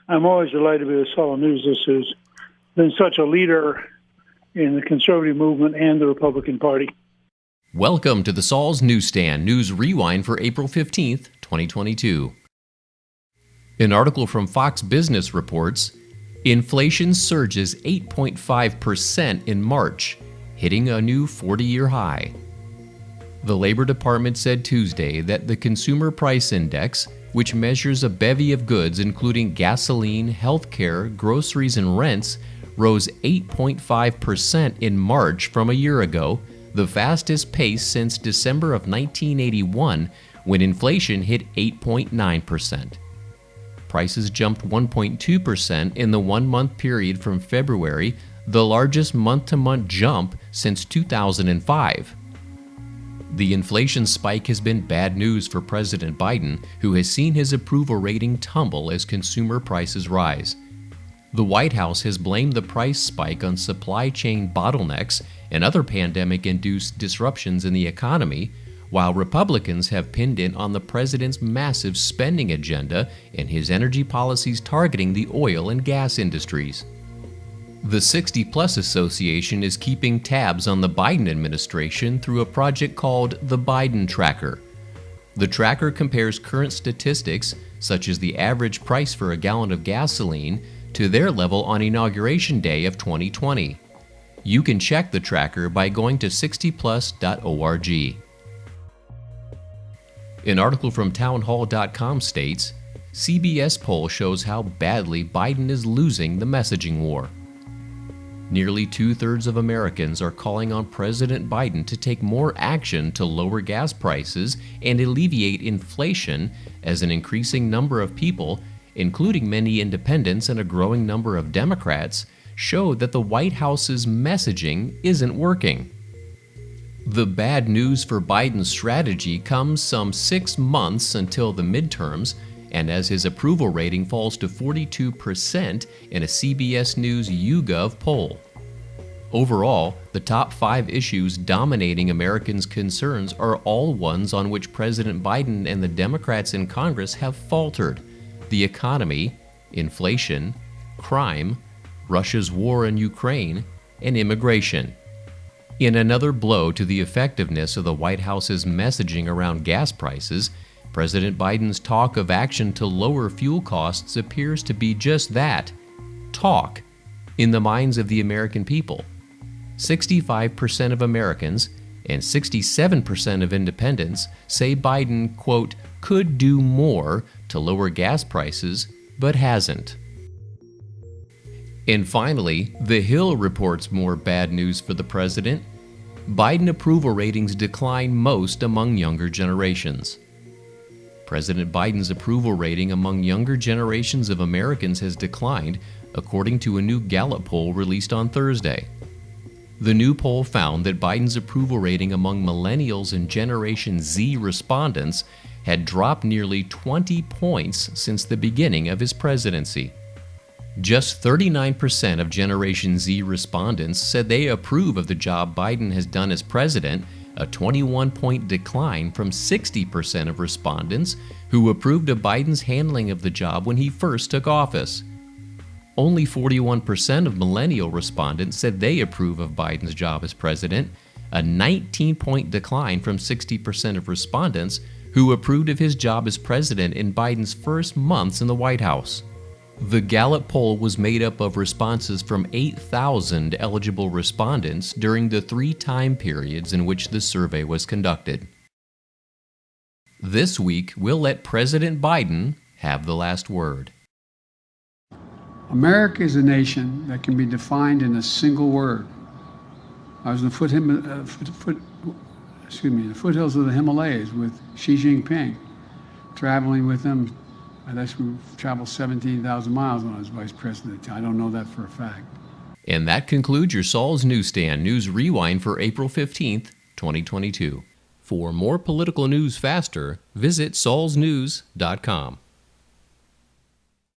I'm always delighted to be with Saul News. This has been such a leader in the conservative movement and the Republican Party. Welcome to the Saul's Newsstand News Rewind for April 15th, 2022. An article from Fox Business reports, inflation surges 8.5% in March, hitting a new 40-year high. The Labor Department said Tuesday that the Consumer Price Index, which measures a bevy of goods including gasoline, healthcare, groceries, and rents, rose 8.5% in March from a year ago, the fastest pace since December of 1981, when inflation hit 8.9%. Prices jumped 1.2% in the one-month period from February, the largest month-to-month jump since 2005. The inflation spike has been bad news for President Biden, who has seen his approval rating tumble as consumer prices rise. The White House has blamed the price spike on supply chain bottlenecks and other pandemic-induced disruptions in the economy, while Republicans have pinned it on the president's massive spending agenda and his energy policies targeting the oil and gas industries. The 60 Plus Association is keeping tabs on the Biden administration through a project called the Biden Tracker. The tracker compares current statistics, such as the average price for a gallon of gasoline, to their level on Inauguration Day of 2020. You can check the tracker by going to 60plus.org. An article from townhall.com states, CBS poll shows how badly Biden is losing the messaging war. Nearly two-thirds of Americans are calling on President Biden to take more action to lower gas prices and alleviate inflation, as an increasing number of people, including many independents and a growing number of Democrats, show that the White House's messaging isn't working. The bad news for Biden's strategy comes some 6 months until the midterms, and as his approval rating falls to 42% in a CBS News YouGov poll. Overall, the top 5 issues dominating Americans' concerns are all ones on which President Biden and the Democrats in Congress have faltered: the economy, inflation, crime, Russia's war in Ukraine, and immigration. In another blow to the effectiveness of the White House's messaging around gas prices, President Biden's talk of action to lower fuel costs appears to be just that, talk, in the minds of the American people. 65% of Americans and 67% of independents say Biden, quote, could do more to lower gas prices, but hasn't. And finally, The Hill reports more bad news for the president. Biden approval ratings decline most among younger generations. President Biden's approval rating among younger generations of Americans has declined, according to a new Gallup poll released on Thursday. The new poll found that Biden's approval rating among millennials and Generation Z respondents had dropped nearly 20 points since the beginning of his presidency. Just 39% of Generation Z respondents said they approve of the job Biden has done as president, a 21-point decline from 60% of respondents who approved of Biden's handling of the job when he first took office. Only 41% of millennial respondents said they approve of Biden's job as president, a 19-point decline from 60% of respondents who approved of his job as president in Biden's first months in the White House. The Gallup poll was made up of responses from 8,000 eligible respondents during the 3 time periods in which the survey was conducted. This week, we'll let President Biden have the last word. America is a nation that can be defined in a single word. I was in the foothills of the Himalayas with Xi Jinping, traveling with him. I actually traveled 17,000 miles when I was vice president. I don't know that for a fact. And that concludes your Saul's Newsstand News Rewind for April 15th, 2022. For more political news faster, visit saulsnews.com.